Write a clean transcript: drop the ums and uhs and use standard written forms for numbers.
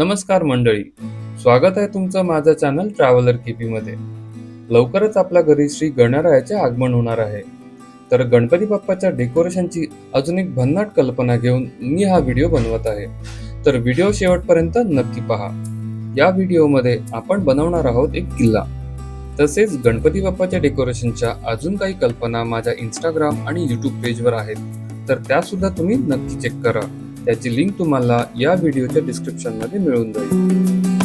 नमस्कार मंडळी, स्वागत आहे तुमचं माझं चॅनल ट्रॅव्हलर केपी मध्ये। लवकरच आपल्या घरी श्री गणरायाचे आगमन होणार आहे, तर गणपती बाप्पाच्या डेकोरेशनची अजून एक भन्नाट कल्पना घेऊन मी हा व्हिडिओ बनवत आहे। तर व्हिडिओ शेवटपर्यंत नक्की पहा। या व्हिडिओमध्ये आपण बनवणार आहोत एक किल्ला। तसेच गणपती बाप्पाच्या डेकोरेशनच्या अजून काही कल्पना माझ्या इंस्टाग्राम आणि यूट्यूब पेजवर आहेत, तर त्या सुद्धा तुम्ही नक्की चेक करा। त्याची लिंक तुम्हाला या व्हिडिओच्या डिस्क्रिप्शन मध्ये मिळून जाईल।